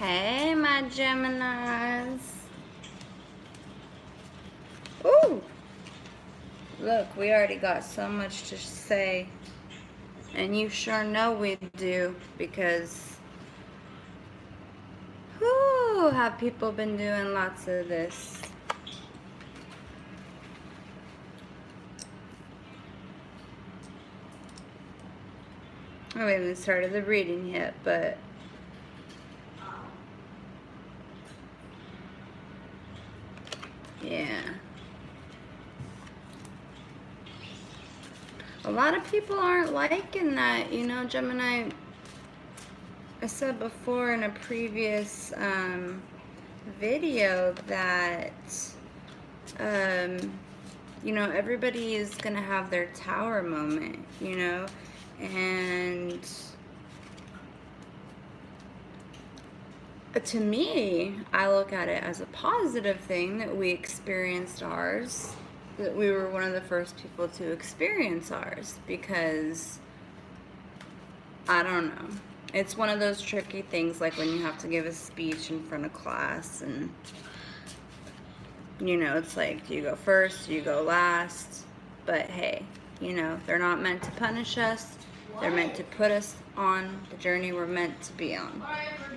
Hey, my Geminis. Ooh! Look, we already got so much to say. And you sure know we do, because whoo, have people been doing lots of this. I haven't even started the reading yet, but yeah. A lot of people aren't liking that, you know, Gemini. I said before in a previous video that, you know, everybody is going to have their tower moment, you know, and to me, I look at it as a positive thing that we experienced ours, that we were one of the first people to experience ours, because, I don't know, it's one of those tricky things, like when you have to give a speech in front of class, and, you know, it's like, do you go first, do you go last? But hey, you know, they're not meant to punish us. They're meant to put us on the journey we're meant to be on.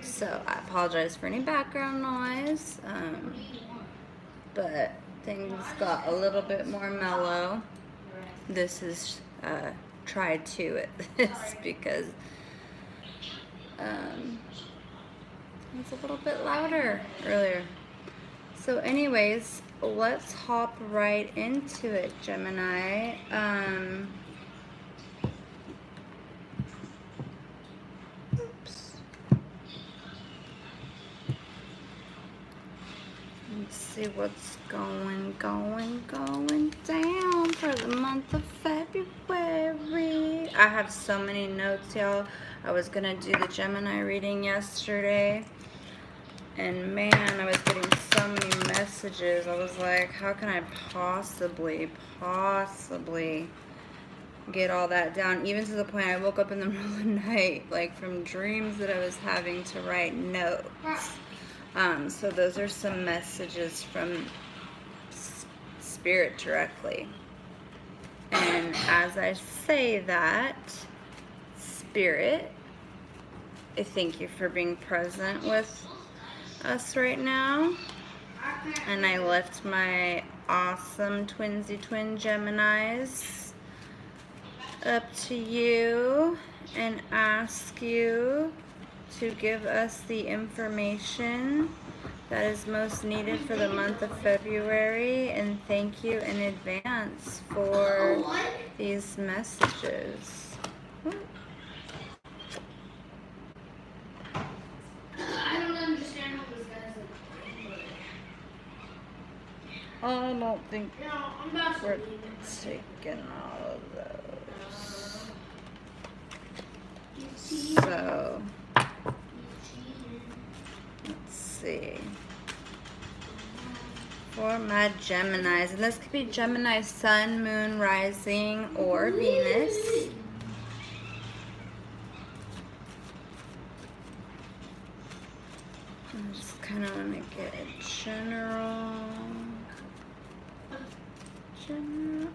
So I apologize for any background noise, but things got a little bit more mellow. This is try 2 at this, because it's a little bit louder earlier. So anyways, let's hop right into it, Gemini. Oops. Let's see what's going down for the month of February. I have so many notes, y'all. I was gonna do the Gemini reading yesterday, and man, I was getting so many messages. I was like, how can I possibly get all that down? Even to the point I woke up in the middle of the night, like from dreams that I was having, to write notes. So those are some messages from Spirit directly. And as I say that, Spirit, I thank you for being present with us right now. And I lift my awesome twinsy twin Geminis up to you and ask you to give us the information that is most needed for the month of February, and thank you in advance for these messages. I don't understand how this guy's like. I don't think I'm about to we're leave it. taking all of those. So let's see. For my Geminis, and this could be Gemini Sun, Moon, Rising, or Venus. I just kind of want to get a general energy.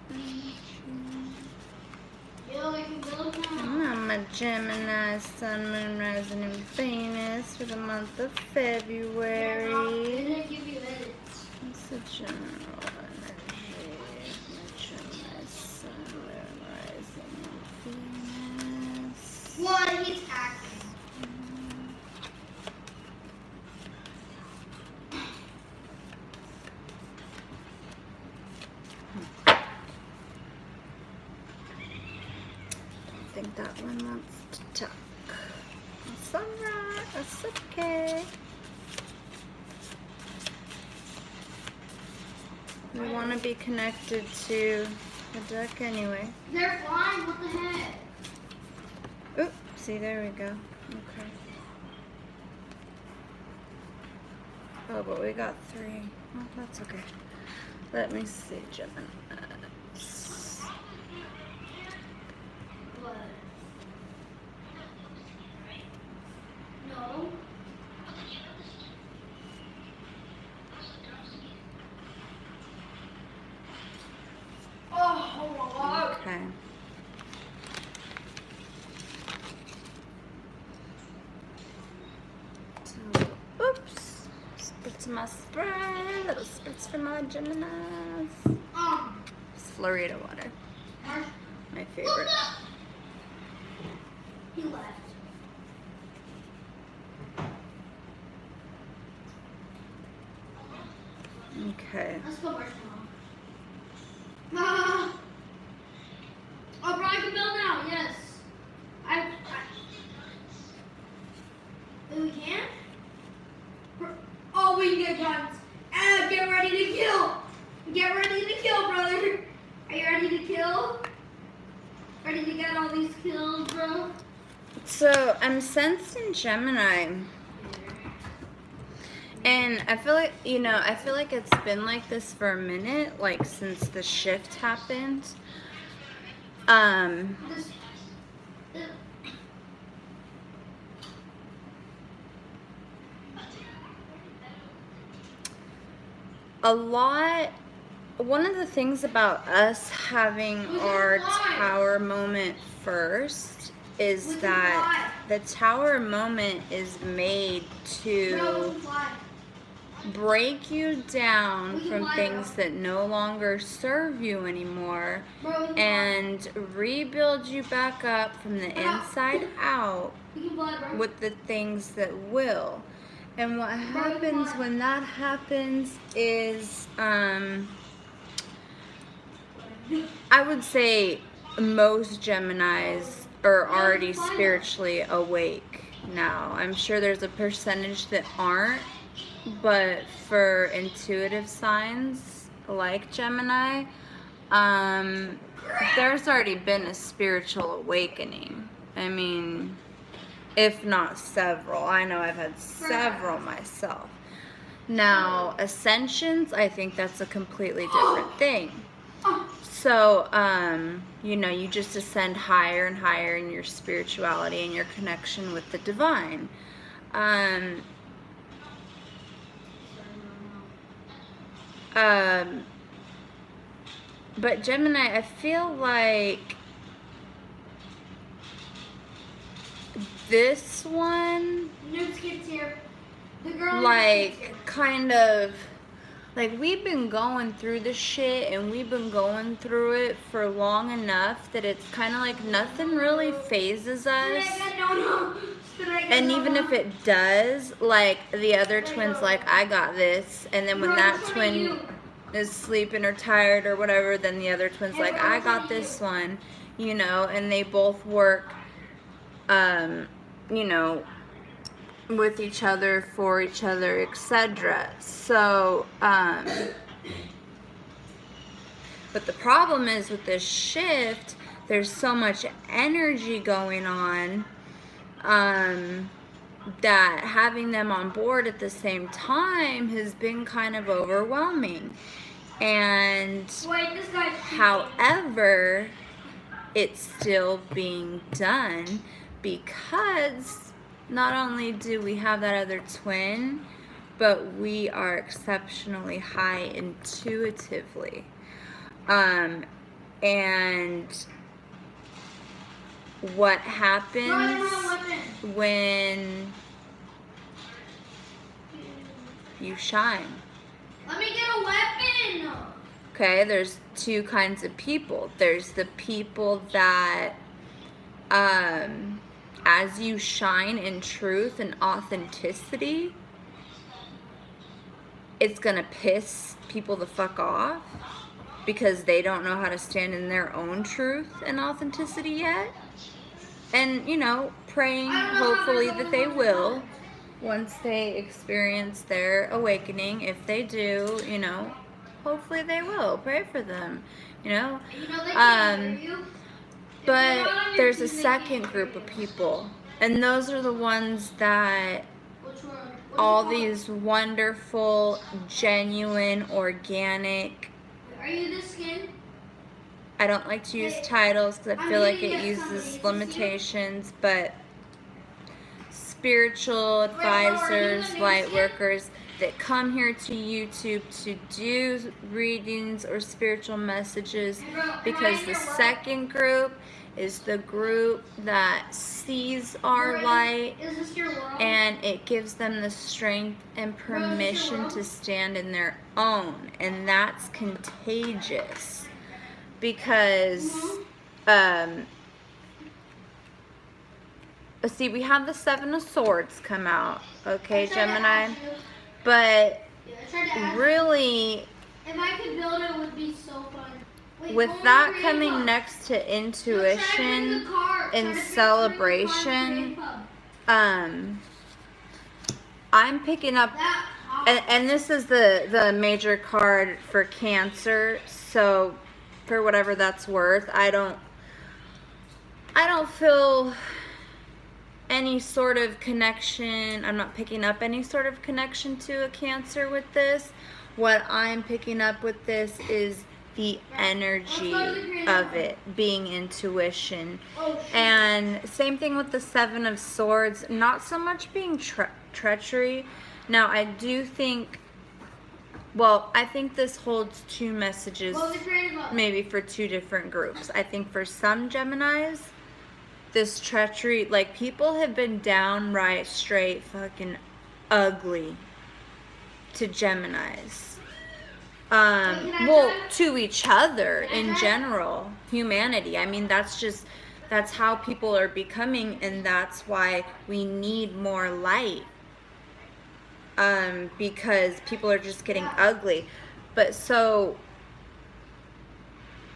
I'm a Gemini, Sun, Moon, Rising, and Venus for the month of February. What's the general energy? My Gemini, Sun, Moon, Rising, and Venus. What? He's hacking. I think that one wants to talk. That's alright, that's okay. We want to be connected to the deck anyway. They're flying. What the heck? Oop, see, there we go. Okay. Oh, but we got 3. Oh, that's okay. Let me see, Gemini. What? No. to my spread. Little spritz for my Geminis. It's Florida water. My favorite. He left. Okay. Let's go marshmallow. Oh, bro, I can build now. Yes. We can? Oh, we can get guns. Get ready to kill. Get ready to kill, brother. Are you ready to kill? Ready to get all these kills, bro? So I'm sensing Gemini. And I feel like, I feel like it's been like this for a minute, like since the shift happened. One of the things about us having our tower moment first is that the tower moment is made to break you down from things that no longer serve you anymore and rebuild you back up from the inside out with the things that will. And what happens when that happens is, I would say most Geminis are already spiritually awake now. I'm sure there's a percentage that aren't, but for intuitive signs like Gemini, there's already been a spiritual awakening. I mean, if not several. I know I've had several myself. Now, ascensions, I think that's a completely different thing. So, you just ascend higher and higher in your spirituality and your connection with the divine. But Gemini, I feel like this one, like, kind of, like, we've been going through the shit and we've been going through it for long enough that it's kind of like nothing really phases us. And even if it does, like, the other twin's like, I got this. And then when that twin is sleeping or tired or whatever, then the other twin's like, I got this one, and they both work, with each other, for each other, etc. So, but the problem is with this shift, there's so much energy going on, that having them on board at the same time has been kind of overwhelming. And however, it's still being done because not only do we have that other twin, but we are exceptionally high intuitively. And what happens when you shine? Let me get a weapon! Okay, there's two kinds of people. There's the people that, as you shine in truth and authenticity, it's gonna piss people the fuck off because they don't know how to stand in their own truth and authenticity yet. And, praying hopefully that they will once they experience their awakening. If they do, hopefully they will. Pray for them, But there's a second group of people, and those are the ones that all these wonderful, genuine, organic. Are you the skin? I don't like to use titles because I feel like it uses limitations, but spiritual advisors, light workers that come here to YouTube to do readings or spiritual messages, because the second group is the group that sees our light, Is this your world? and it gives them the strength and permission to stand in their own. And that's contagious because see, we have the Seven of Swords come out, okay, Gemini, but really, if I could build it, would be so fun. Wait, with that coming next to No, intuition and celebration, I'm picking up, and this is the major card for Cancer, so for whatever that's worth, I don't feel any sort of connection. I'm not picking up any sort of connection to a Cancer with this. What I'm picking up with this is the energy of it being intuition. And same thing with the Seven of Swords, not so much being treachery. Now I do think, well, I think this holds two messages, maybe for two different groups. I think for some Geminis, this treachery, like, people have been downright straight fucking ugly to Geminis. Well, to each other in general, humanity. I mean, that's how people are becoming, and that's why we need more light. Because people are just getting ugly. But so,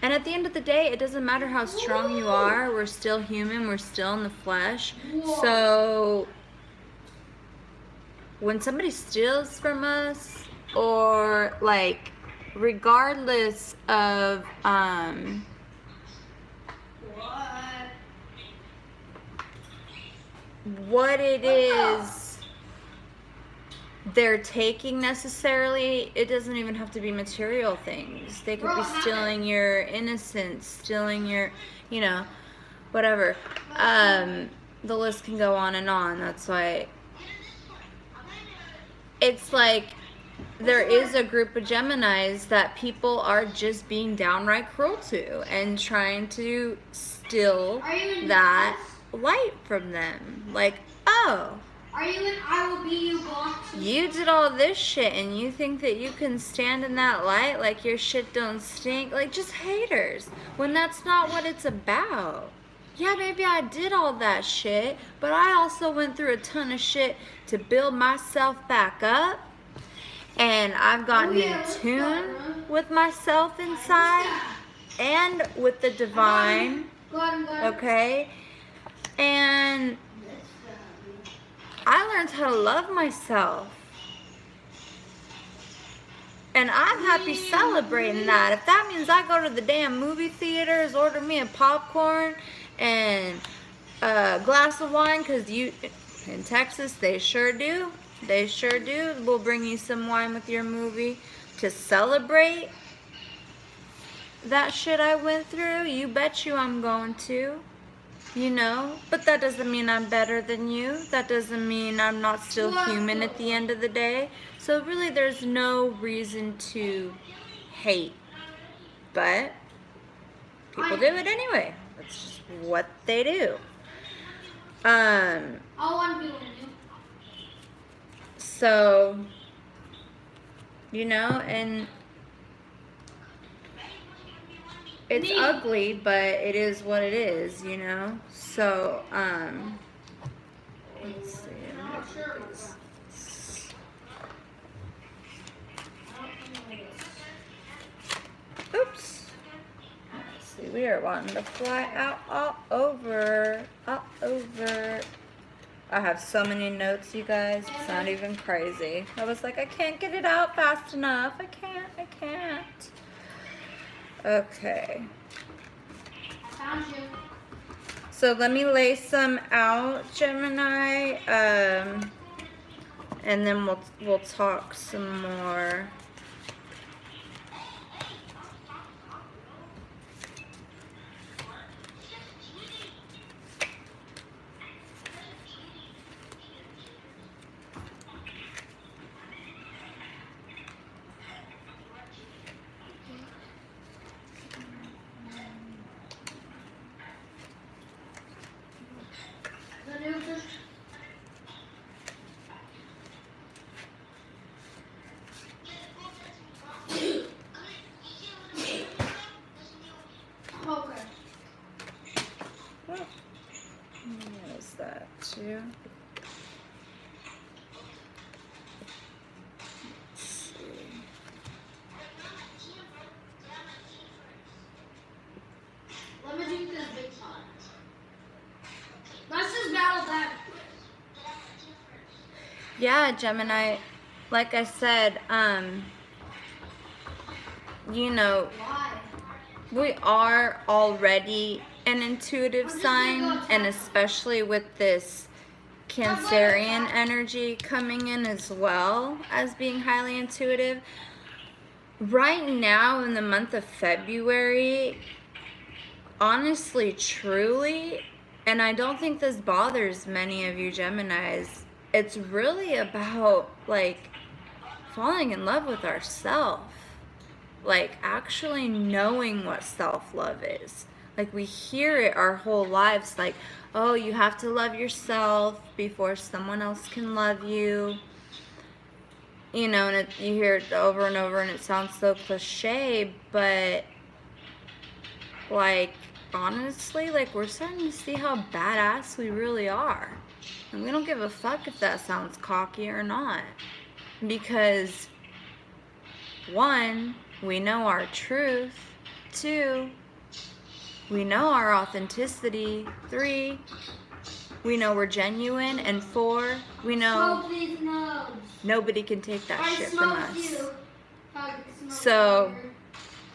and at the end of the day, it doesn't matter how strong you are. We're still human. We're still in the flesh. So when somebody steals from us, or like, regardless of what it is they're taking necessarily, it doesn't even have to be material things. They could be stealing your innocence, stealing your, you know, whatever. The list can go on and on. That's why it's like there is a group of Geminis that people are just being downright cruel to and trying to steal that light from them. Like, oh, are you in I Will Be You box? You did all this shit and you think that you can stand in that light like your shit don't stink? Like, just haters. When that's not what it's about. Yeah, maybe I did all that shit, but I also went through a ton of shit to build myself back up. And I've gotten in tune with myself inside and with the divine. Okay? And I learned how to love myself. And I'm happy celebrating that. If that means I go to the damn movie theaters, order me a popcorn and a glass of wine, because in Texas, they sure do. They sure do. We'll bring you some wine with your movie to celebrate that shit I went through. You bet you I'm going to. You know, but that doesn't mean I'm better than you. That doesn't mean I'm not still human at the end of the day. So really, there's no reason to hate. But people do it anyway. That's just what they do. So, you know, and it's ugly, but it is what it is, you know? So, let's see. Oops. Let's see, we are wanting to fly out all over. I have so many notes, you guys. It's not even crazy. I was like, I can't get it out fast enough. I can't. Okay. Found you. So let me lay some out, Gemini, and then we'll talk some more. you. Let's see. Let me drink this big pot. Let's just battle that. Yeah, Gemini, like I said, you know, Why? we are already an intuitive sign, and especially with this Cancerian energy coming in as well as being highly intuitive. Right now in the month of February, honestly, truly, and I don't think this bothers many of you Geminis, it's really about like falling in love with ourselves. Like actually knowing what self-love is. Like we hear it our whole lives, like, oh, you have to love yourself before someone else can love you. You know, and you hear it over and over and it sounds so cliche, but like honestly, like we're starting to see how badass we really are. And we don't give a fuck if that sounds cocky or not. Because 1, we know our truth. 2, we know our authenticity. 3, we know we're genuine. And 4, we know nobody can take that shit from us. So,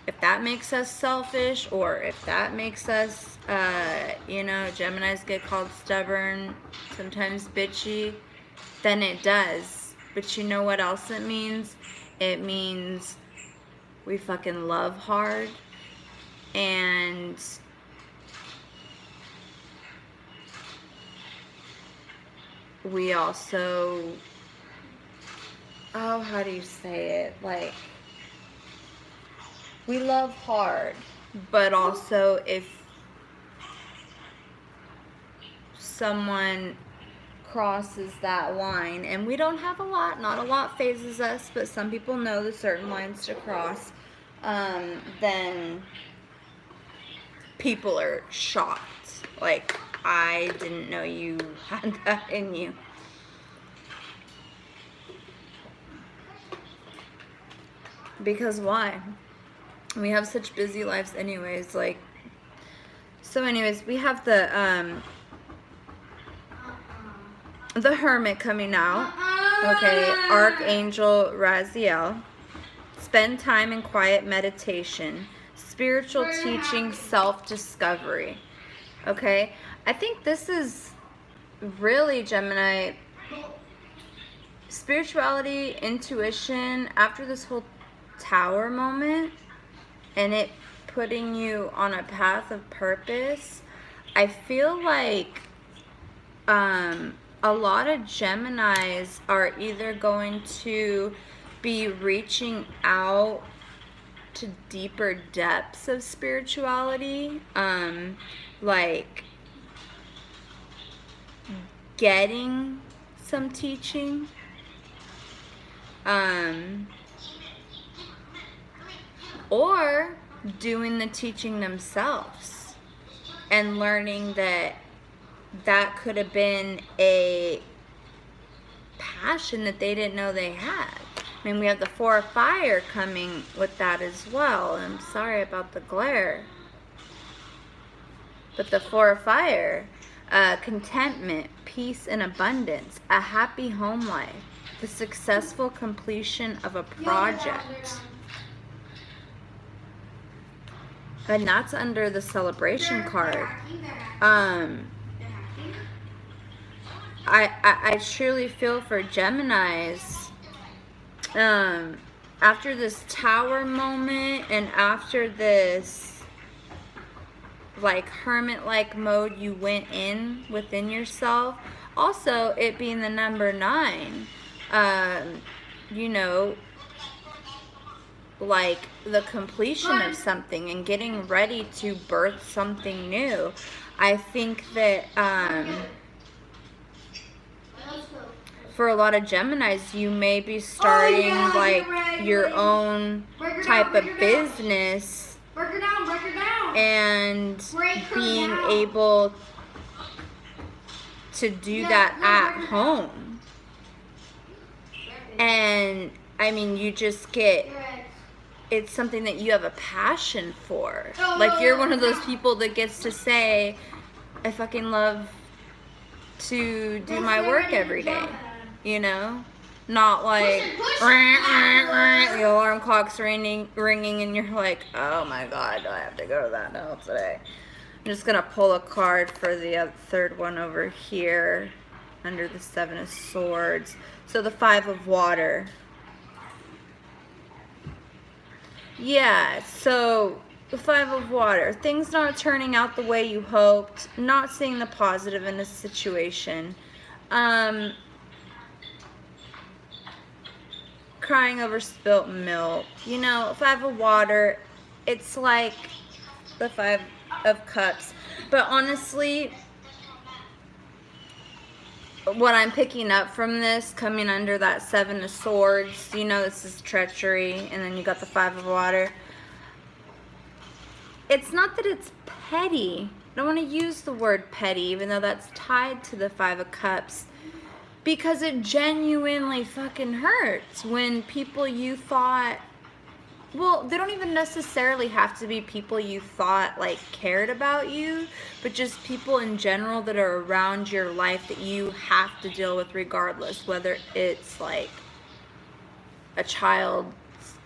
if that makes us selfish, or if that makes us, you know, Geminis get called stubborn, sometimes bitchy, then it does. But you know what else it means? It means we fucking love hard, and we also, oh, how do you say it? Like, we love hard, but also if someone crosses that line, and we don't have a lot, not a lot phases us, but some people know the certain lines to cross, then people are shocked. Like, I didn't know you had that in you. Because why? We have such busy lives anyways, like, so anyways, we have the Hermit coming out. Okay, Archangel Raziel. Spend time in quiet meditation, spiritual teaching, self-discovery. Okay, I think this is really, Gemini, spirituality, intuition, after this whole Tower moment and it putting you on a path of purpose. I feel like a lot of Geminis are either going to be reaching out to deeper depths of spirituality, like getting some teaching, or doing the teaching themselves and learning that that could have been a passion that they didn't know they had. I mean, we have the Four of Fire coming with that as well. I'm sorry about the glare. But the Four of Fire, contentment, peace, and abundance, a happy home life, the successful completion of a project. And that's under the celebration card. I truly feel for Geminis, after this Tower moment and after this like hermit-like mode you went in within yourself, also it being the number 9, you know, like the completion of something and getting ready to birth something new. I think that for a lot of Geminis, you may be starting your own type of business and being able to do that at home. And I mean, you just get, it's something that you have a passion for. Like, you're one of those people that gets to say, I fucking love to do my work every day, you know? Not like the alarm clock's ringing and you're like, oh my god, do I have to go to that now today? I'm just gonna pull a card for the third one over here under the 7 of Swords. So the 5 of Water. Yeah, so the 5 of Water. Things not turning out the way you hoped. Not seeing the positive in a situation. Crying over spilt milk. You know, 5 of Water, it's like the 5 of Cups. But honestly, what I'm picking up from this, coming under that 7 of Swords, you know, this is treachery, and then you got the 5 of Water. It's not that it's petty. I don't want to use the word petty, even though that's tied to the 5 of Cups. Because it genuinely fucking hurts when people you thought, well, they don't even necessarily have to be people you thought, like, cared about you, but just people in general that are around your life that you have to deal with regardless, whether it's, like, a child's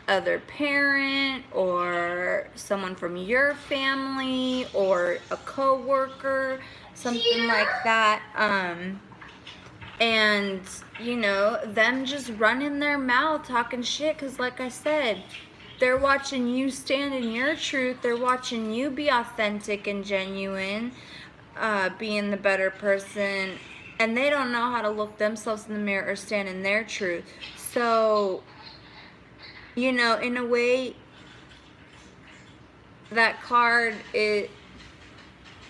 other parent or someone from your family or a coworker, something like that. And, you know, them just running their mouth talking shit because, like I said, they're watching you stand in your truth. They're watching you be authentic and genuine, being the better person, and they don't know how to look themselves in the mirror or stand in their truth. So, you know, in a way, that card, I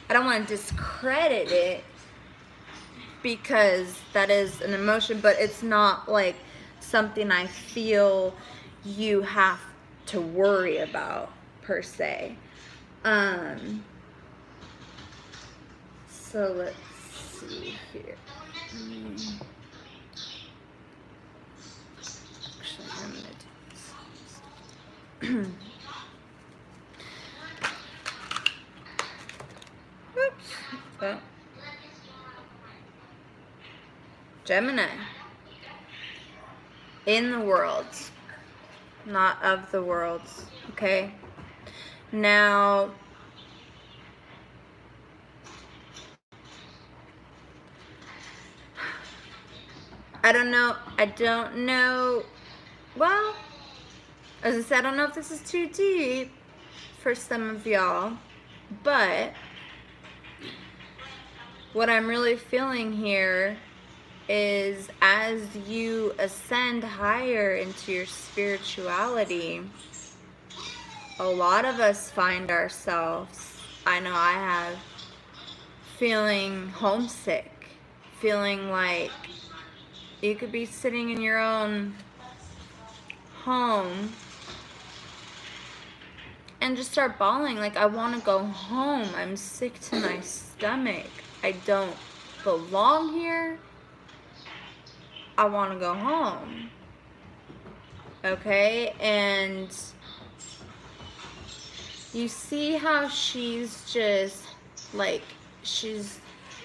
don't want to discredit it, because that is an emotion, but it's not like something I feel you have to worry about per se. So let's see here. Actually, I'm gonna do this. Whoops. Oh. Gemini. In the world, not of the world, okay? Now, I don't know, well, as I said, I don't know if this is too deep for some of y'all, but what I'm really feeling here is as you ascend higher into your spirituality, a lot of us find ourselves, I know I have, feeling homesick, feeling like you could be sitting in your own home and just start bawling like, I want to go home. I'm sick to my stomach. I don't belong here. I want to go home. Okay? And you see how she's just, like, she's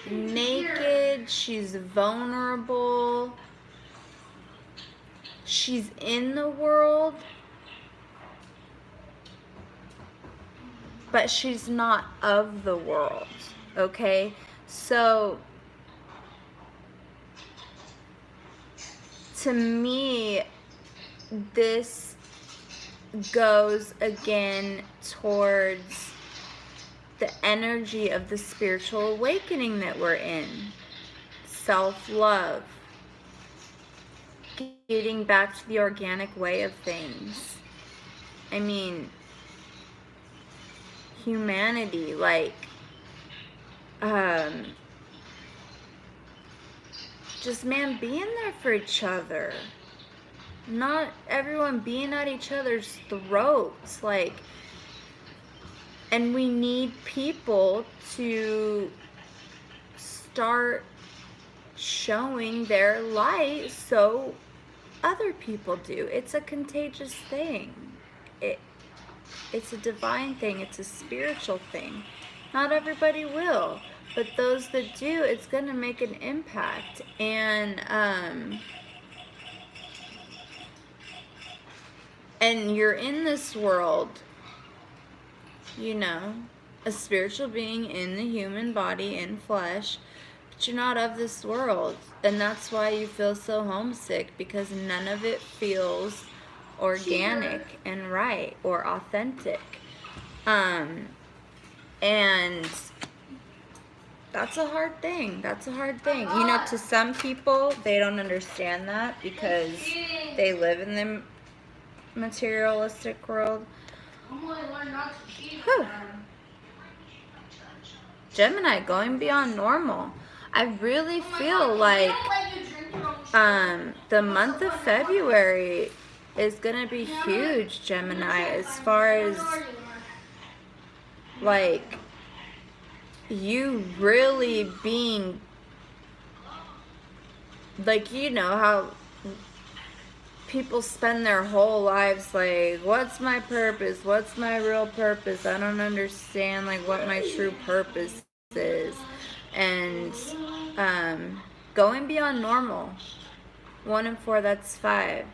naked, she's vulnerable, she's in the world, but she's not of the world, okay? So, to me, this goes again towards the energy of the spiritual awakening that we're in. Self-love. Getting back to the organic way of things. I mean, humanity, like, just, man, being there for each other. Not everyone being at each other's throats, like, and we need people to start showing their light so other people do. It's a contagious thing. It's a divine thing. It's a spiritual thing. Not everybody will, but those that do, it's going to make an impact. And you're in this world, you know, a spiritual being in the human body, in flesh, but you're not of this world. And that's why you feel so homesick, because none of it feels organic and right or authentic. And that's a hard thing. That's a hard thing. You know, to some people, they don't understand that because they live in the materialistic world. Whew. Gemini, going beyond normal. I really feel like the month of February is gonna be huge, Gemini, as far as like you really being like, you know how people spend their whole lives like, what's my purpose? What's my real purpose? I don't understand like what my true purpose is. And going beyond normal. 1 and 4, that's 5.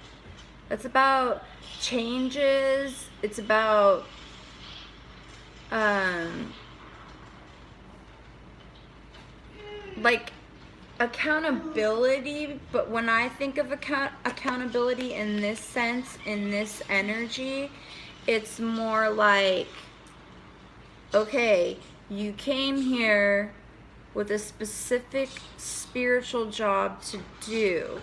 That's about changes. It's about like accountability, but when I think of accountability in this sense, in this energy, it's more like, okay, you came here with a specific spiritual job to do,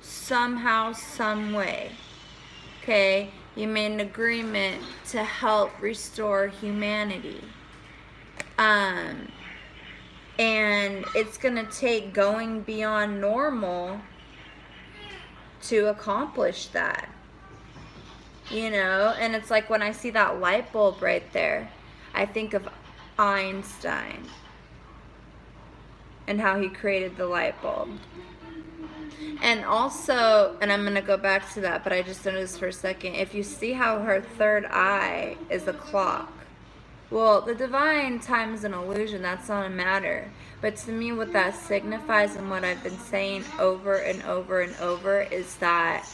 somehow, some way, okay? You made an agreement to help restore humanity. And it's going to take going beyond normal to accomplish that. You know? And it's like when I see that light bulb right there, I think of Einstein and how he created the light bulb. And also, and I'm going to go back to that, but I just noticed for a second, if you see how her third eye is a clock, well, the divine time is an illusion. That's not a matter. But to me, what that signifies, and what I've been saying over and over and over, is that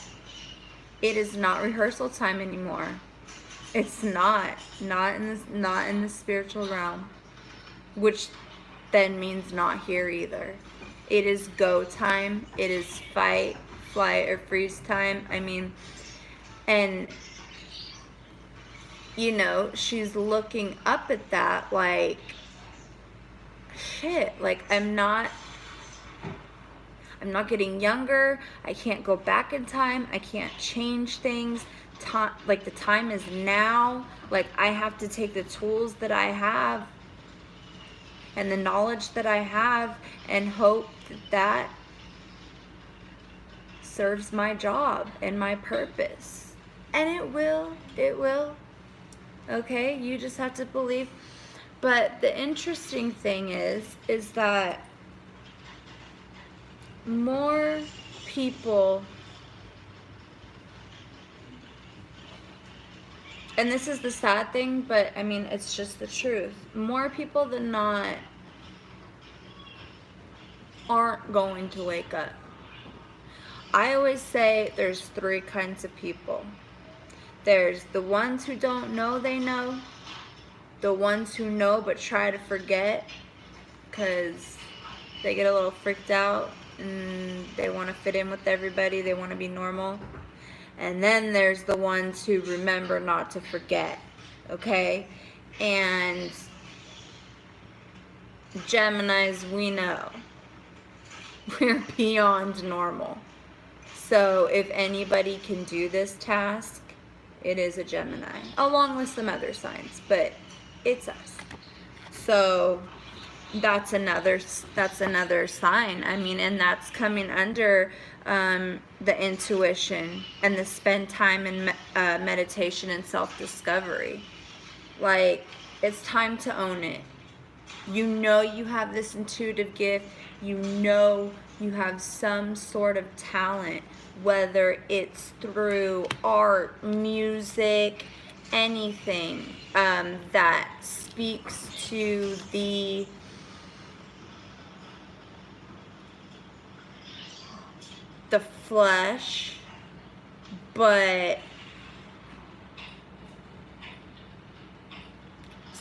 it is not rehearsal time anymore. It's not in the spiritual realm, which then means not here either. It is go time. It is fight, flight, or freeze time. I mean, and you know, she's looking up at that like, shit, like I'm not getting younger. I can't go back in time. I can't change things. Like the time is now. Like I have to take the tools that I have and the knowledge that I have and hope that serves my job and my purpose. And it will. Okay, you just have to believe. But the interesting thing is that more people, and this is the sad thing, but I mean, it's just the truth. More people than not aren't going to wake up. I always say there's 3 kinds of people. There's the ones who don't know they know, the ones who know but try to forget because they get a little freaked out and they want to fit in with everybody, they want to be normal. And then there's the ones who remember not to forget, okay? And Geminis, we know. We're beyond normal. So if anybody can do this task, it is a Gemini, along with some other signs, but it's us. So that's another sign. I mean, and that's coming under the intuition and the spend time in meditation and self-discovery. Like, it's time to own it. You know you have this intuitive gift. you know you have some sort of talent, whether it's through art, music, anything that speaks to the flesh, but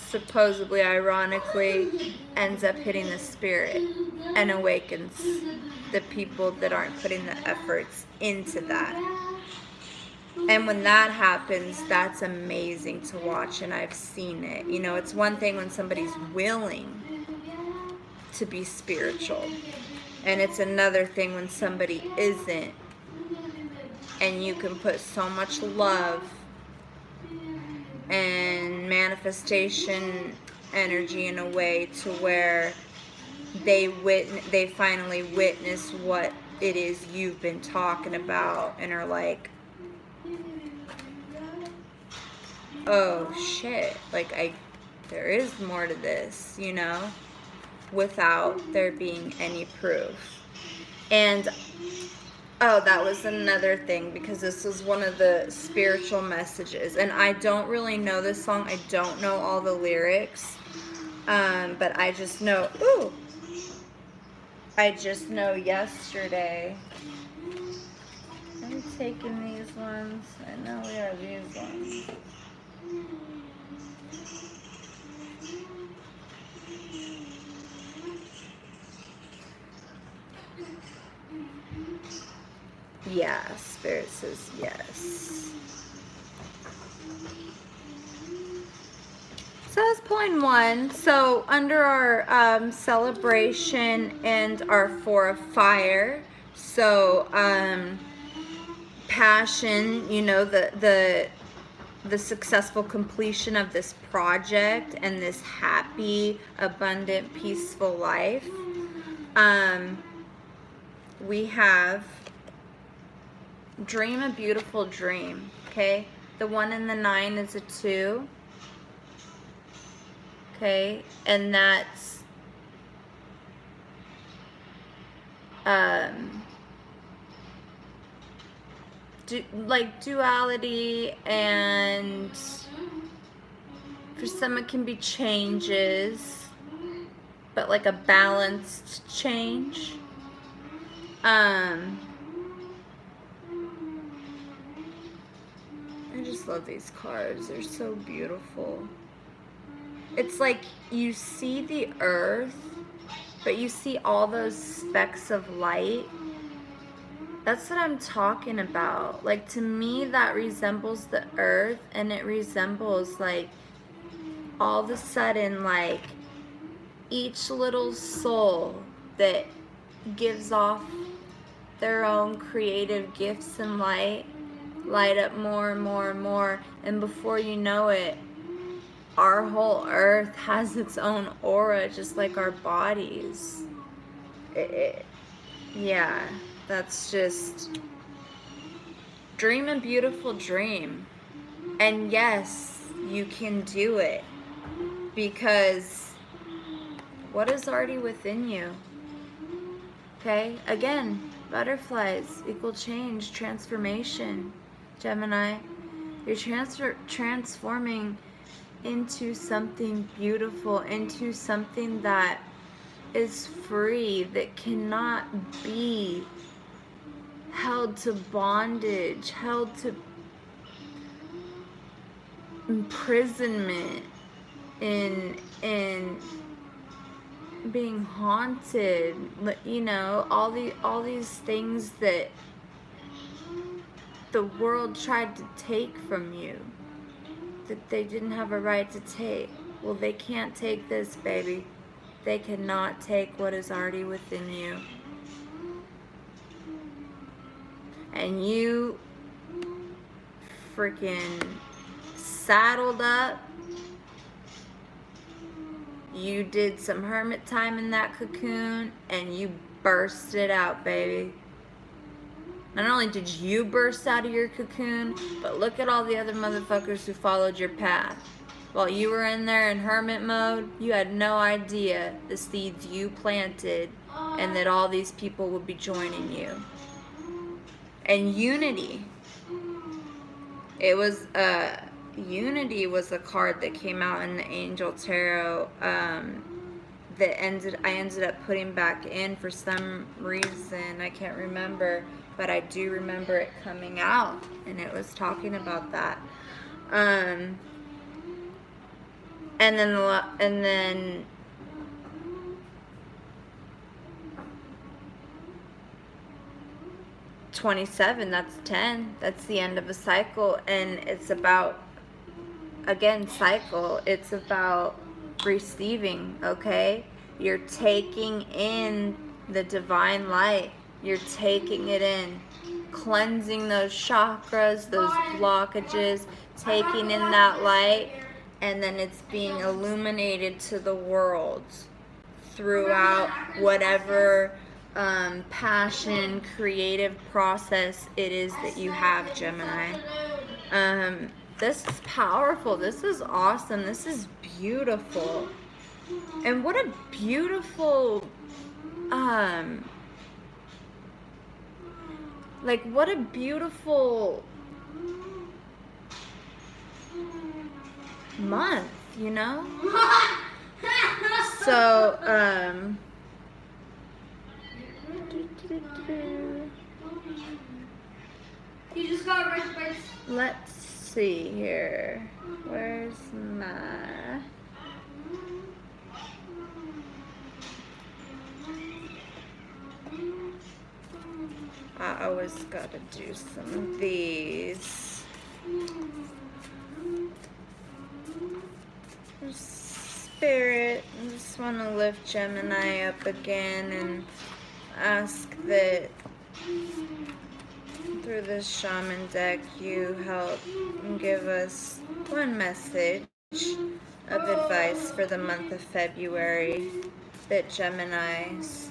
supposedly, ironically, ends up hitting the spirit and awakens the people that aren't putting the efforts into that. And when that happens, that's amazing to watch, and I've seen it. You know, it's one thing when somebody's willing to be spiritual, and it's another thing when somebody isn't, and you can put so much love and manifestation energy in a way to where they finally witness what it is you've been talking about and are like, oh shit, like there is more to this, you know, without there being any proof. And oh, that was another thing, because this was one of the spiritual messages. And I don't really know this song. I don't know all the lyrics. But I just know, yesterday. I'm taking these ones. I know we are these ones. Yeah, Spirit says yes. So that's point one. So under our celebration and our 4 of fire, so passion, you know, the successful completion of this project and this happy, abundant, peaceful life. We have dream a beautiful dream, okay? The 1 and the 9 is a 2. Okay, and that's like duality, and for some it can be changes, but like a balanced change. I just love these cards. They're so beautiful. It's like you see the earth, but you see all those specks of light. That's what I'm talking about. Like, to me, that resembles the earth, and it resembles, like, all of a sudden, like, each little soul that gives off their own creative gifts and light up more and more and more, and before you know it, our whole earth has its own aura, just like our bodies. Yeah, that's just dream a beautiful dream. And yes, you can do it, because what is already within you? Okay, again, butterflies equal change, transformation. Gemini, you're transforming into something beautiful, into something that is free, that cannot be held to bondage, held to imprisonment, in being haunted, you know, all these things that the world tried to take from you, that they didn't have a right to take. Well, they can't take this, baby. They cannot take what is already within you. And you freaking saddled up. You did some hermit time in that cocoon, and you burst it out, baby. Not only did you burst out of your cocoon, but look at all the other motherfuckers who followed your path. While you were in there in hermit mode, you had no idea the seeds you planted and that all these people would be joining you. And unity. It was unity was a card that came out in the Angel Tarot that I ended up putting back in for some reason. I can't remember, but I do remember it coming out, and it was talking about that. And then 27, that's 10. That's the end of a cycle, and it's about, again, cycle. It's about receiving, okay? You're taking in the divine light. You're taking it in, cleansing those chakras, those blockages, taking in that light, and then it's being illuminated to the world throughout whatever passion, creative process it is that you have, Gemini. This is powerful. This is awesome. This is beautiful. And what a beautiful, what a beautiful month, you know? So, You just got right by. let's see here. Where's my... I always gotta do some of these. Spirit, I just want to lift Gemini up again and ask that through this shaman deck you help give us one message of advice for the month of February that Geminis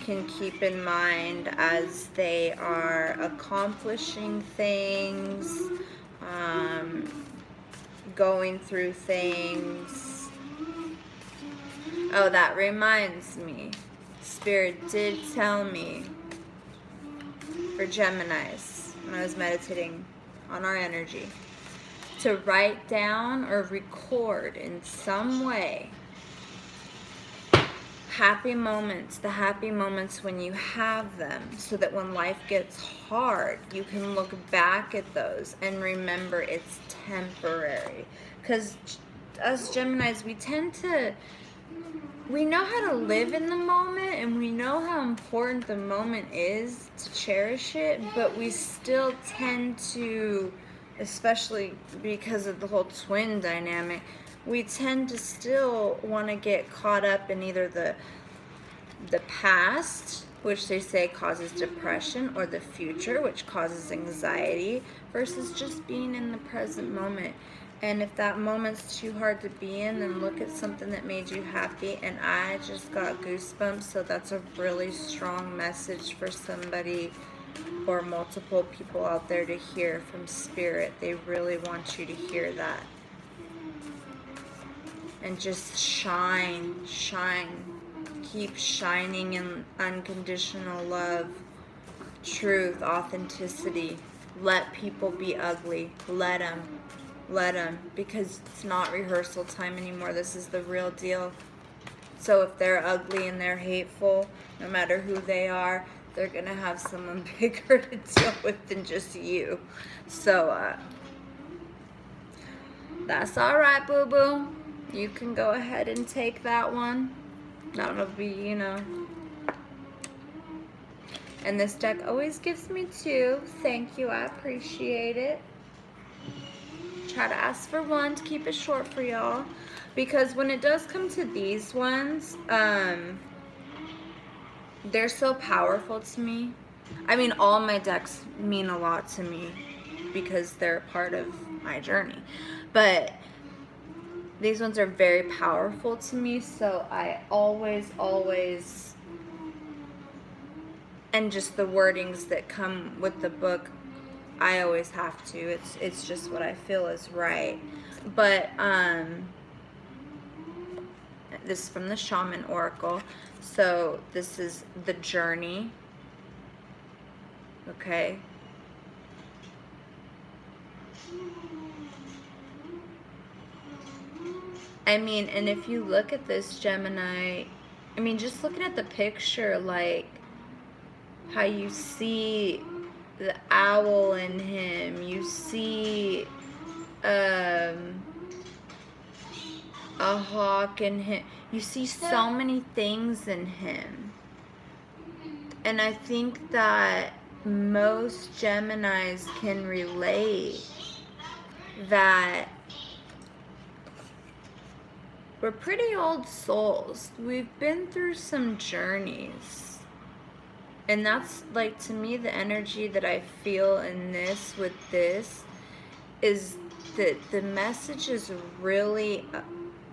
can keep in mind as they are accomplishing things, going through things. Oh, that reminds me. Spirit did tell me for Geminis when I was meditating on our energy to write down or record in some way happy moments, the happy moments when you have them, so that when life gets hard, you can look back at those and remember it's temporary. Because us Geminis, we know how to live in the moment, and we know how important the moment is to cherish it, but we still tend to, especially because of the whole twin dynamic, we tend to still want to get caught up in either the past, which they say causes depression, or the future, which causes anxiety, versus just being in the present moment. And if that moment's too hard to be in, then look at something that made you happy. And I just got goosebumps, so that's a really strong message for somebody or multiple people out there to hear from Spirit. They really want you to hear that. And just shine, keep shining in unconditional love, truth, authenticity. Let people be ugly. Let them, because it's not rehearsal time anymore. This is the real deal. So if they're ugly and they're hateful, no matter who they are, they're gonna have someone bigger to deal with than just you. So that's all right, boo-boo. You can go ahead and take that one. That'll be, you know. And this deck always gives me 2. Thank you, I appreciate it. Try to ask for 1 to keep it short for y'all. Because when it does come to these ones, they're so powerful to me. I mean, all my decks mean a lot to me because they're part of my journey. But these ones are very powerful to me, so I always, and just the wordings that come with the book, I always have to. It's just what I feel is right. But this is from the Shaman Oracle. So this is the journey. Okay. I mean, and if you look at this Gemini, I mean, just looking at the picture, like how you see the owl in him, you see a hawk in him, you see so many things in him. And I think that most Geminis can relate that we're pretty old souls. We've been through some journeys. And that's, like, to me, the energy that I feel in this, with this, is that the message is really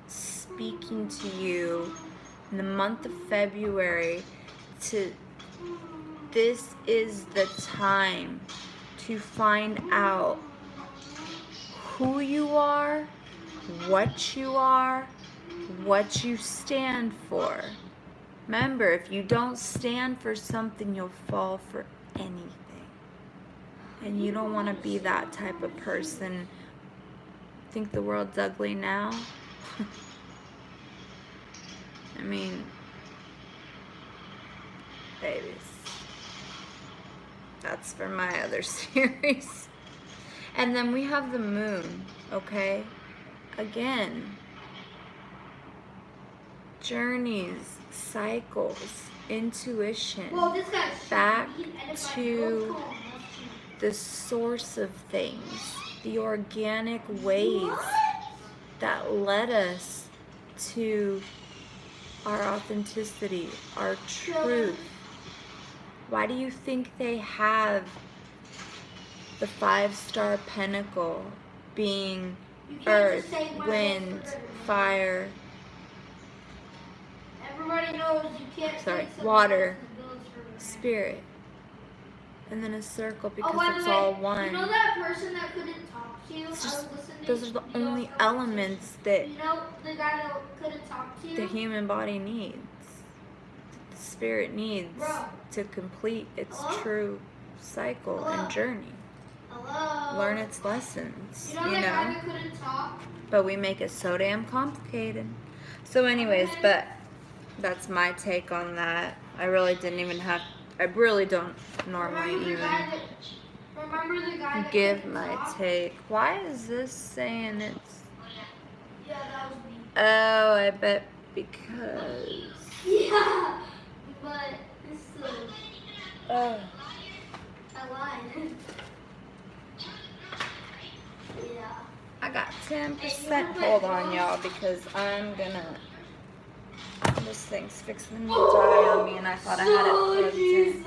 speaking to you in the month of February. This is the time to find out who you are, what you stand for. Remember, if you don't stand for something, you'll fall for anything. And you don't want to be that type of person. Think the world's ugly now? I mean, babies. That's for my other series. And then we have the moon, okay? Again, journeys, cycles, intuition, back to the source of things, the organic ways that led us to our authenticity, our truth. Why do you think they have the 5-star pentacle being earth, wind, fire, everybody knows you can't water, spirit, and then a circle, because it's all one. You know that person that couldn't talk to you? Those are the only elements that you know the guy that couldn't talk to you? The human body needs. The spirit needs to complete its true cycle and journey. Learn its lessons, you know? That guy that couldn't talk? But we make it so damn complicated. So anyways, but that's my take on that. I really didn't even have, I really don't normally even give my take. Why is this saying it's... Yeah, that was me. Oh, I bet because... Yeah, but it's still... Oh. I lied. Yeah. I got 10%. Hold on, y'all, because I'm gonna... This thing's fixing to die on me, and I thought I had it plugged in.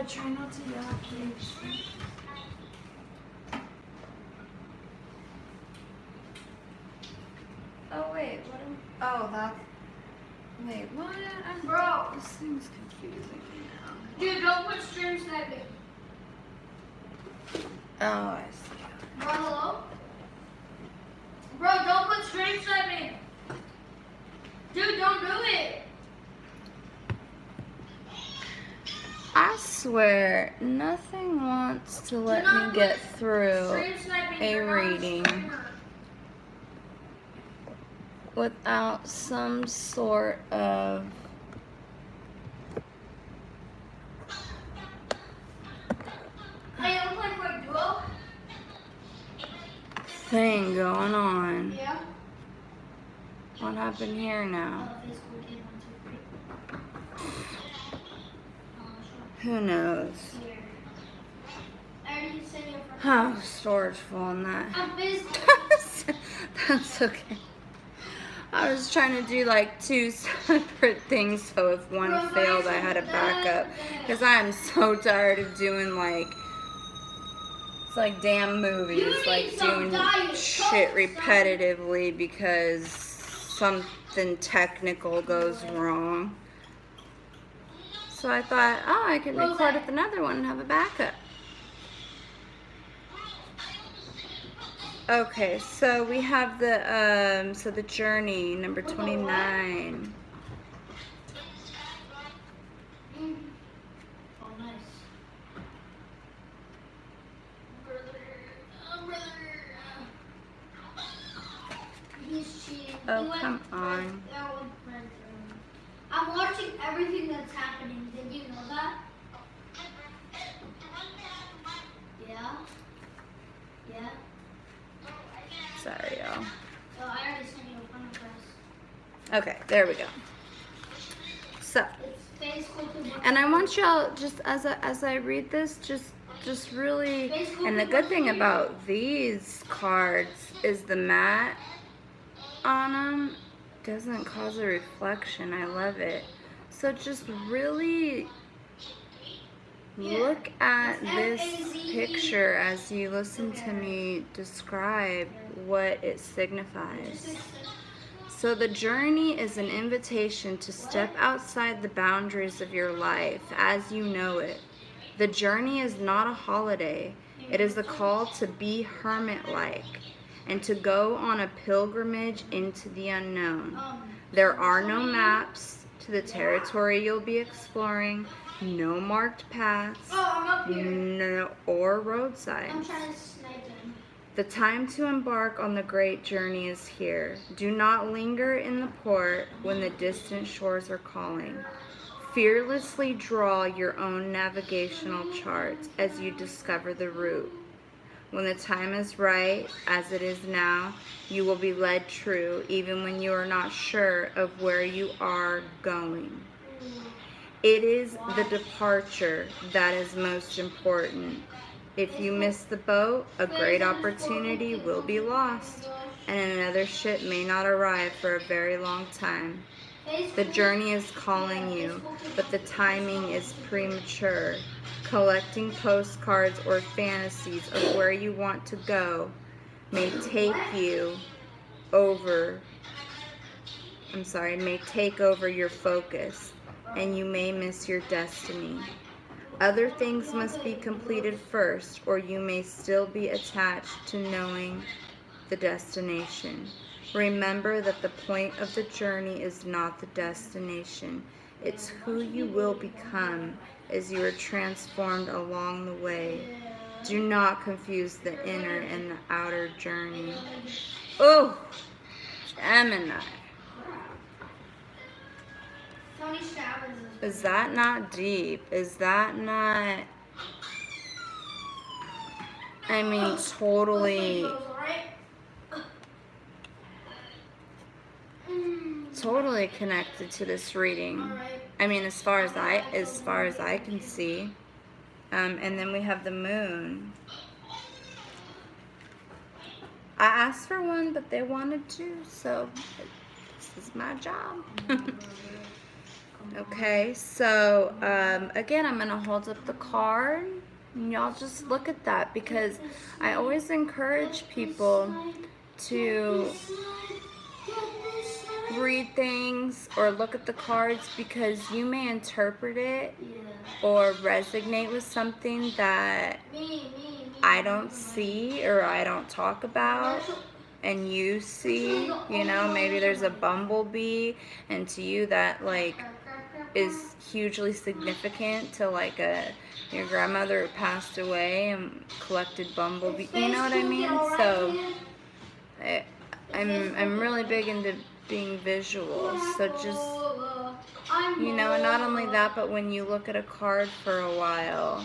Try not to yell, please. Oh, wait, what am... Oh, that... Wait, what? Bro! This thing's confusing me now. Dude, don't put stream sniping. Oh, I see. Bro, hello? Bro, don't put stream sniping. Dude, don't do it. I swear, nothing wants to let me get through a reading without some sort of thing going on. Yeah. What happened here now? Who knows? Oh, storage full on that. I'm busy. That's okay. I was trying to do like 2 separate things, so if one failed, I had a backup. Because I'm so tired of doing like, it's like damn movies, like doing shit repetitively because something technical goes wrong. So I thought, oh, I could record with another one and have a backup. Okay, so we have the journey, number 29. Oh, nice. Brother. He's cheating. Oh, come on. I'm watching everything that's happening. Did you know that? Yeah. Yeah. Sorry, y'all. Oh, I already sent you a friend request. Okay, there we go. So, It's Facebook. and I want y'all, just as I read this, just really, and the good thing about these cards is the mat on them doesn't cause a reflection. I love it. So just really look at this picture as you listen to me describe what it signifies. So the journey is an invitation to step outside the boundaries of your life as you know it. The journey is not a holiday. It is a call to be hermit-like and to go on a pilgrimage into the unknown. There are no maps to the territory you'll be exploring, no marked paths, no or road signs. I'm trying to snipe him. The time to embark on the great journey is here. Do not linger in the port when the distant shores are calling. Fearlessly draw your own navigational charts as you discover the route. When the time is right, as it is now, you will be led true even when you are not sure of where you are going. It is the departure that is most important. If you miss the boat, a great opportunity will be lost, and another ship may not arrive for a very long time. The journey is calling you, but the timing is premature. Collecting postcards or fantasies of where you want to go may take over your focus, and you may miss your destiny. Other things must be completed first, or you may still be attached to knowing the destination. Remember that the point of the journey is not the destination. It's who you will become as you are transformed along the way. Do not confuse the inner and the outer journey. Oh, Gemini. Is that not deep? Is that not... I mean, totally connected to this reading. I mean, as far as I can see. And then we have the moon. I asked for one, but they wanted two, so this is my job. Okay, so again, I'm gonna hold up the card. And y'all just look at that, because I always encourage people to read things or look at the cards, because you may interpret it or resonate with something that I don't see or I don't talk about, and you see, you know, maybe there's a bumblebee, and to you that like is hugely significant to like your grandmother who passed away and collected bumblebees, you know what I mean? So I'm really big into being visual, so just, you know, not only that, but when you look at a card for a while,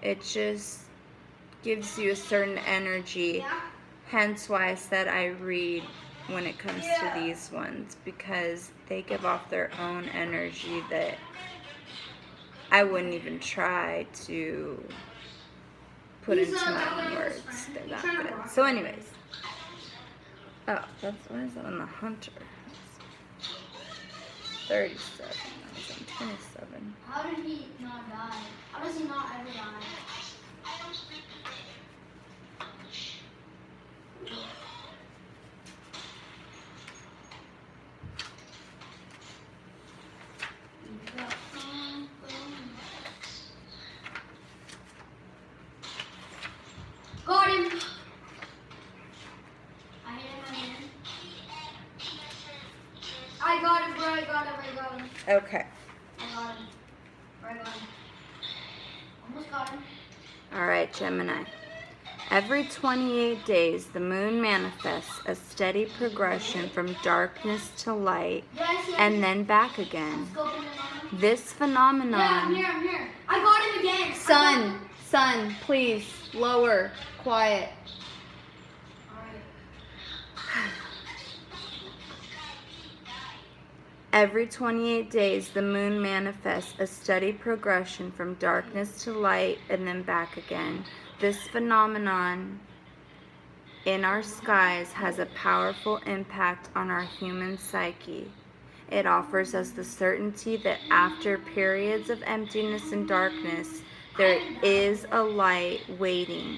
it just gives you a certain energy. Hence why I said I read when it comes to these ones, because they give off their own energy that I wouldn't even try to put into my own words. They're that good. So anyways. Oh, what is that on the hunter? 37. I was on 27. How did he not die? How does he not ever die? Got him! Okay. I got him. I got him. Almost got him. All right, Gemini. Every 28 days, the moon manifests a steady progression from darkness to light and then back again. This phenomenon... Yeah, I'm here. I got him again. Son, please, lower, quiet. Every 28 days, the moon manifests a steady progression from darkness to light and then back again. This phenomenon in our skies has a powerful impact on our human psyche. It offers us the certainty that after periods of emptiness and darkness, there is a light waiting,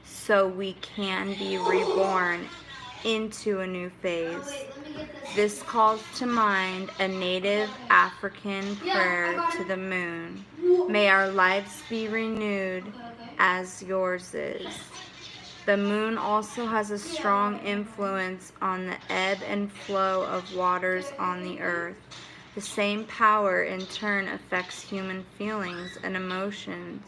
so we can be reborn into a new phase. This calls to mind a native African prayer to the moon. May our lives be renewed as yours is. The moon also has a strong influence on the ebb and flow of waters on the earth. The same power in turn affects human feelings and emotions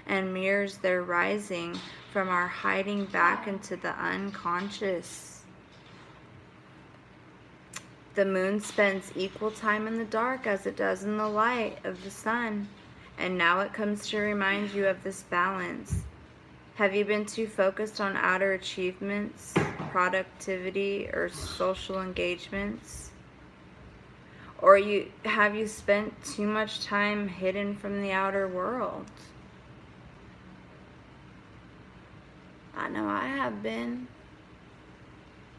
and mirrors their rising from our hiding back into the unconscious. The moon spends equal time in the dark as it does in the light of the sun, and now it comes to remind you of this balance. Have you been too focused on outer achievements, productivity, or social engagements? Or have you spent too much time hidden from the outer world? I know I have been,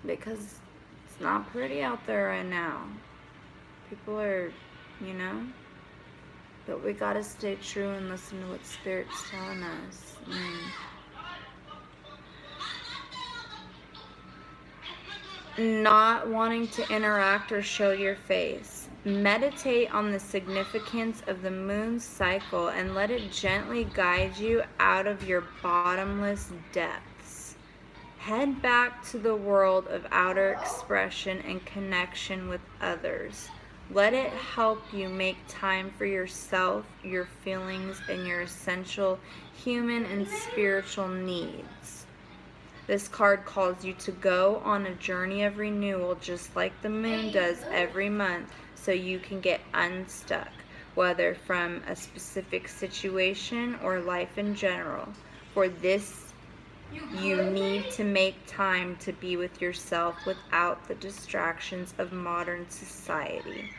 because it's not pretty out there right now. People are, but we gotta stay true and listen to what Spirit's telling us. Not wanting to interact or show your face. Meditate on the significance of the moon's cycle and let it gently guide you out of your bottomless depths. Head back to the world of outer expression and connection with others. Let it help you make time for yourself, your feelings, and your essential human and spiritual needs. This card calls you to go on a journey of renewal just like the moon does every month, so you can get unstuck, whether from a specific situation or life in general. For this, you need to make time to be with yourself without the distractions of modern society,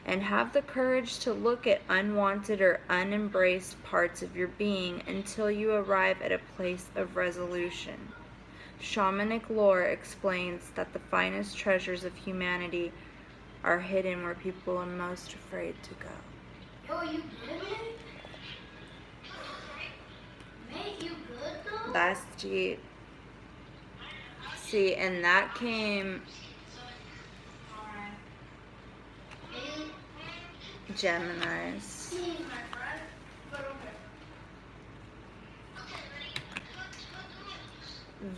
and have the courage to look at unwanted or unembraced parts of your being until you arrive at a place of resolution. Shamanic lore explains that the finest treasures of humanity are hidden where people are most afraid to go. Yo, you good, man? Mate, you good, though? That's deep. See, and that came... Geminis.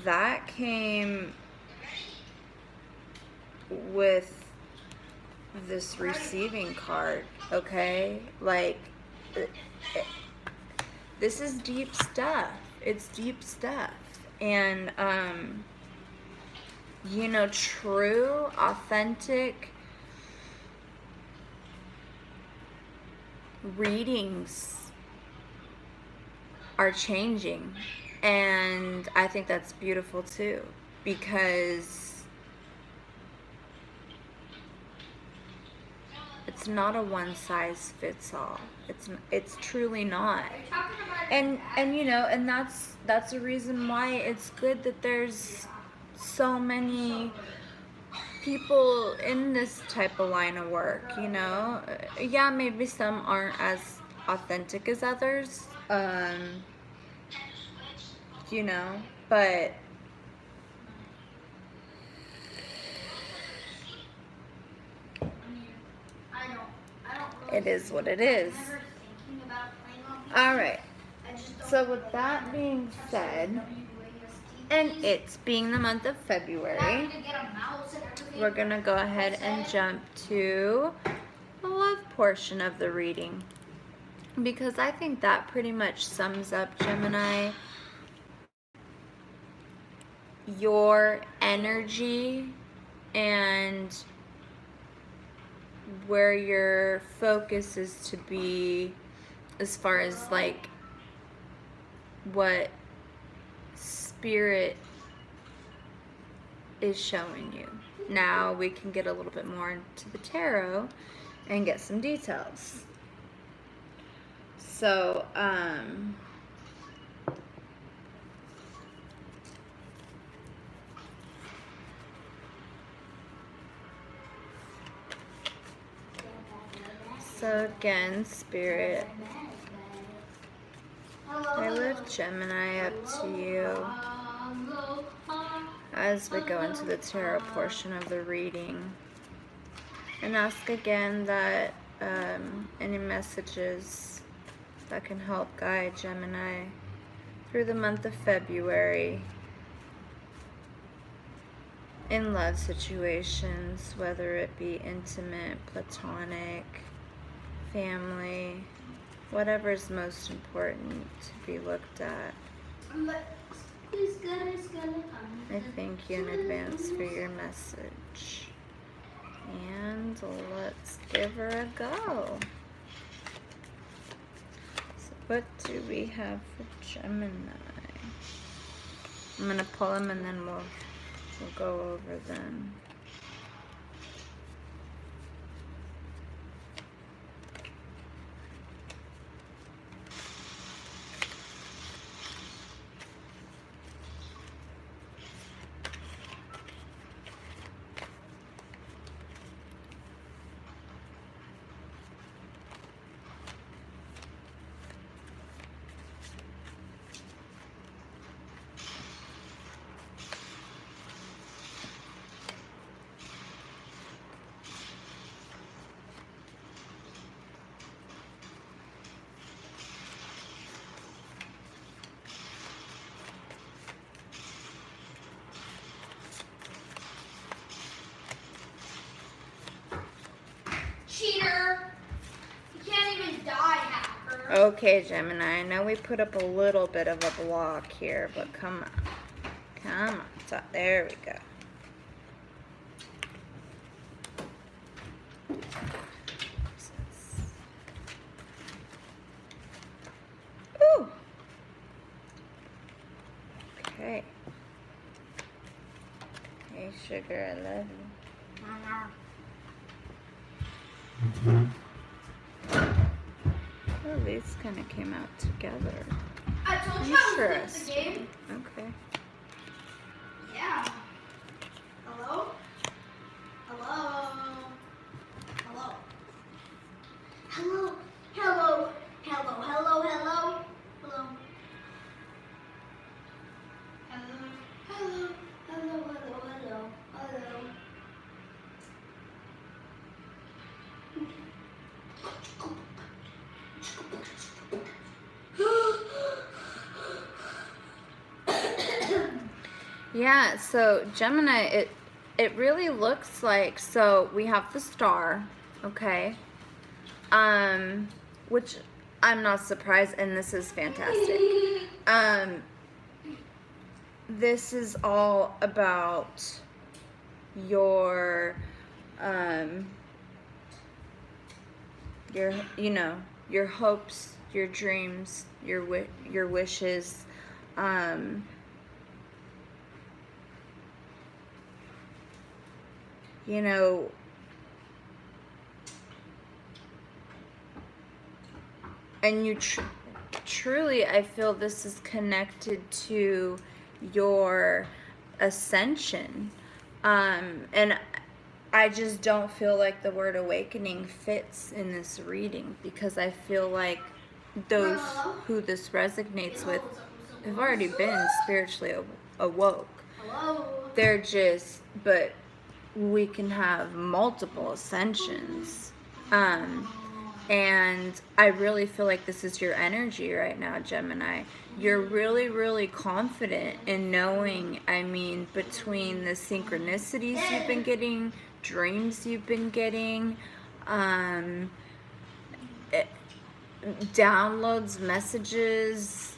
That came with this receiving card, okay? Like, this is deep stuff. It's deep stuff. And, true, authentic readings are changing. And I think that's beautiful too, because it's not a one size fits all. It's truly not. And that's a reason why it's good that there's so many people in this type of line of work, Yeah, maybe some aren't as authentic as others. But it is what it is. All right. So with that being said, and it's being the month of February, we're going to go ahead and jump to love portion of the reading, because I think that pretty much sums up, Gemini, your energy and where your focus is to be as far as like what spirit is showing you. Now we can get a little bit more into the tarot and get some details. So, so again, Spirit, I lift Gemini up to you as we go into the tarot portion of the reading, and ask again that any messages that can help guide Gemini through the month of February in love situations, whether it be intimate, platonic, family, whatever is most important to be looked at. I thank you in advance for your message. And let's give her a go. So what do we have for Gemini? I'm going to pull them and then we'll go over them. Cheater! You can't even die, hacker. Okay, Gemini, I know we put up a little bit of a block here, but come on. Come on. So, there we go. Ooh. Okay. Hey, sugar, I love you. Oh, these kind of came out together. I told you I was good at the Interesting. game. Okay. Yeah. Hello? Hello? Hello? Hello? Hello? Hello? Hello? Hello? Hello? Hello? Hello? Hello? Hello? Hello? Hello? Yeah, so Gemini, it really looks like, so we have the star, okay? Which I'm not surprised, and this is fantastic. This is all about your you know, your hopes, your dreams, your wishes, you know, and you truly, I feel this is connected to your ascension, and I just don't feel like the word awakening fits in this reading, because I feel like those who this resonates with have already been spiritually awoke. Hello? They're just, but we can have multiple ascensions. And I really feel like this is your energy right now, Gemini. You're really, really confident in knowing, I mean, between the synchronicities you've been getting, dreams you've been getting, downloads, messages,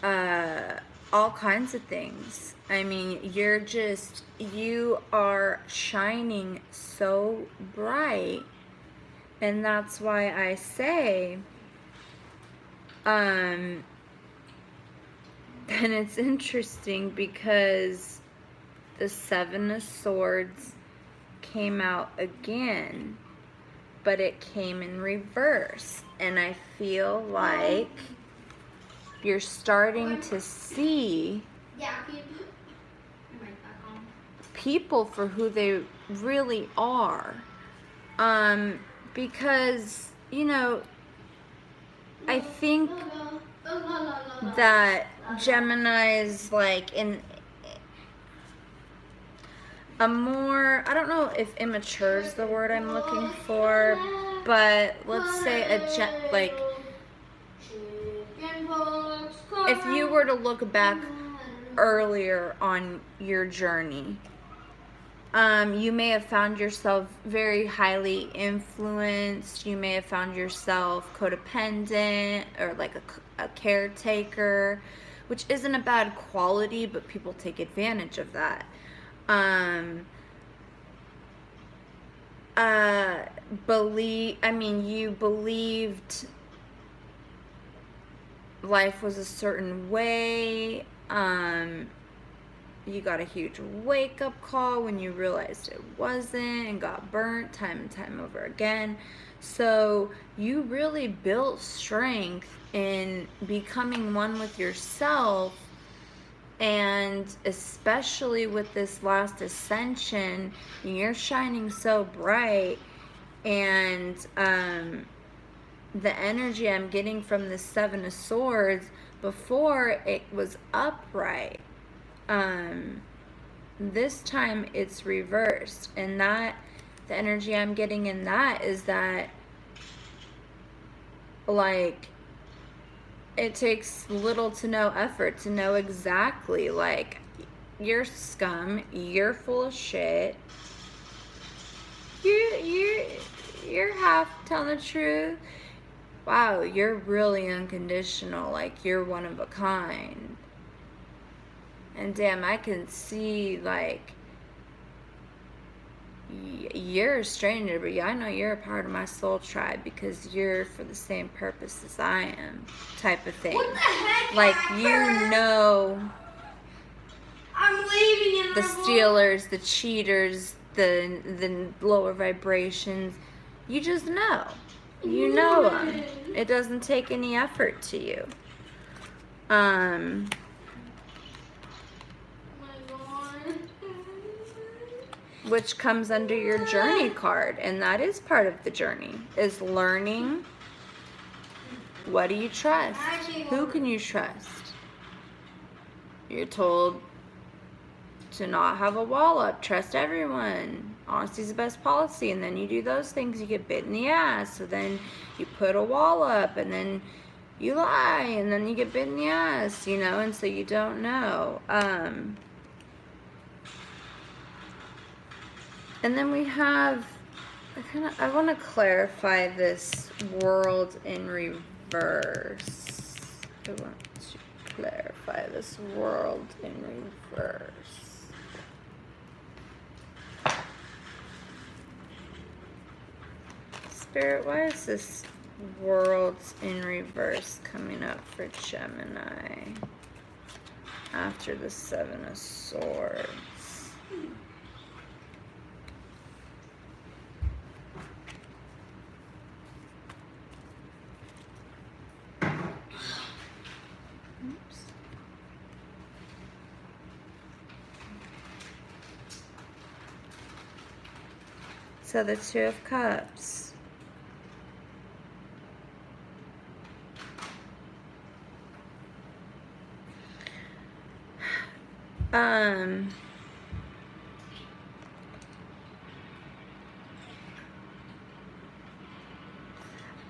all kinds of things. I mean, you are shining so bright. And that's why I say, and it's interesting because the Seven of Swords came out again, but it came in reverse. And I feel like you're starting to see people for who they really are. Because, you know, I think that Gemini is like in a more, I don't know if immature is the word I'm looking for, but let's say if you were to look back earlier on your journey, you may have found yourself very highly influenced. You may have found yourself codependent or like a caretaker, which isn't a bad quality, but people take advantage of that. You believed life was a certain way. You got a huge wake-up call when you realized it wasn't and got burnt time and time over again. So you really built strength in becoming one with yourself, and especially with this last ascension, you're shining so bright, and the energy I'm getting from the Seven of Swords, before it was upright. This time it's reversed, and that the energy I'm getting in that is that, like, it takes little to no effort to know exactly, like, you're scum, you're full of shit, you're half telling the truth, wow, you're really unconditional, like, you're one of a kind. And damn, I can see, like, you're a stranger, but yeah, I know you're a part of my soul tribe because you're for the same purpose as I am, type of thing. What the heck? Like, you know, I'm leaving in the stealers, the cheaters, the lower vibrations. You just know. You know them. It doesn't take any effort to you. Which comes under your journey card, and that is part of the journey, is learning. What do you trust? Who can you trust? You're told to not have a wall up, trust everyone, honesty is the best policy, and then you do those things, you get bit in the ass. So then you put a wall up, and then you lie, and then you get bit in the ass, you know, and so you don't know. And then we have, I want to clarify this world in reverse. I want to clarify this world in reverse. Spirit, why is this worlds in reverse coming up for Gemini after the Seven of Swords? So the Two of Cups.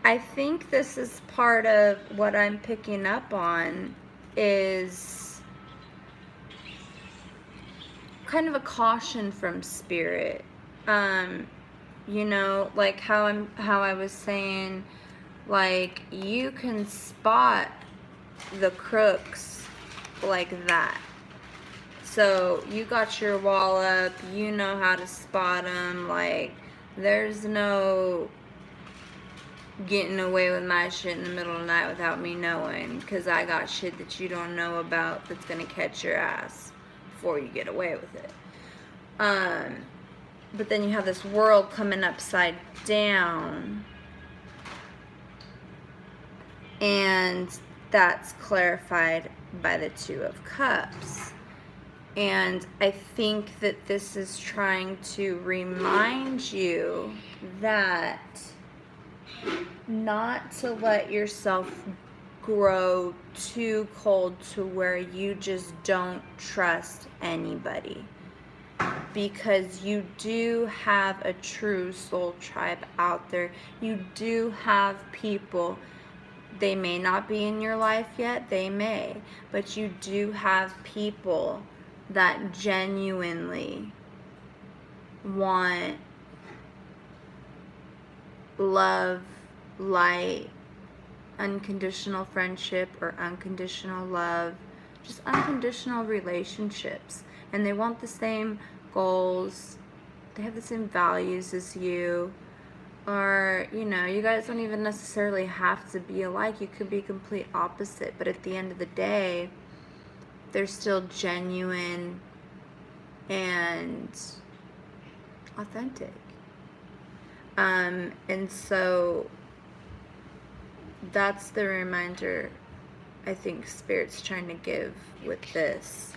I think this is part of what I'm picking up on, is kind of a caution from Spirit. You know, like how I was saying, Like, you can spot the crooks like that. So you got your wall up, you know how to spot them. Like, there's no getting away with my shit in the middle of the night without me knowing, because I got shit that you don't know about that's gonna catch your ass before you get away with it. But then you have this world coming upside down, and that's clarified by the Two of Cups. And I think that this is trying to remind you that not to let yourself grow too cold to where you just don't trust anybody. Because you do have a true soul tribe out there. You do have people. They may not be in your life yet, they may, but you do have people that genuinely want love, light, unconditional friendship or unconditional love, just unconditional relationships. And they want the same goals, they have the same values as you. Or, you know, you guys don't even necessarily have to be alike. You could be complete opposite. But at the end of the day, they're still genuine and authentic. And so that's the reminder I think Spirit's trying to give with this.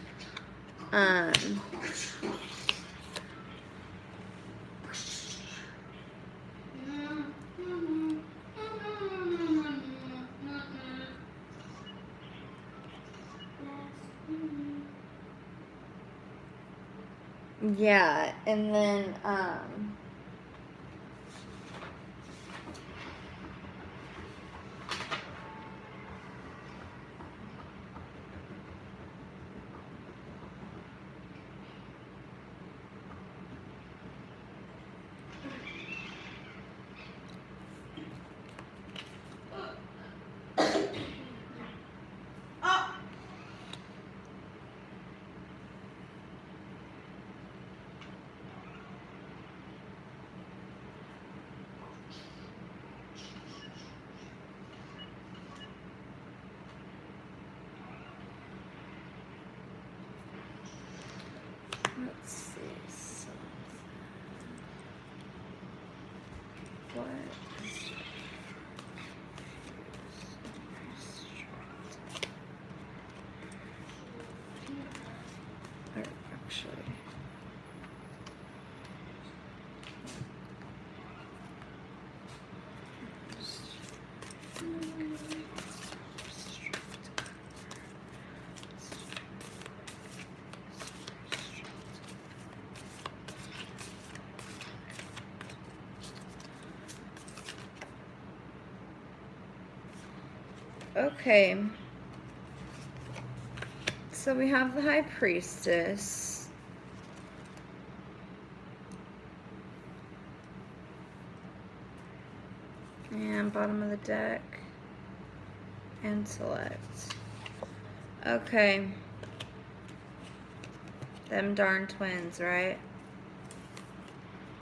Yeah, and then let's see something. What is or actually okay. So we have the High Priestess. And bottom of the deck. Intellect. Okay. Them darn twins, right?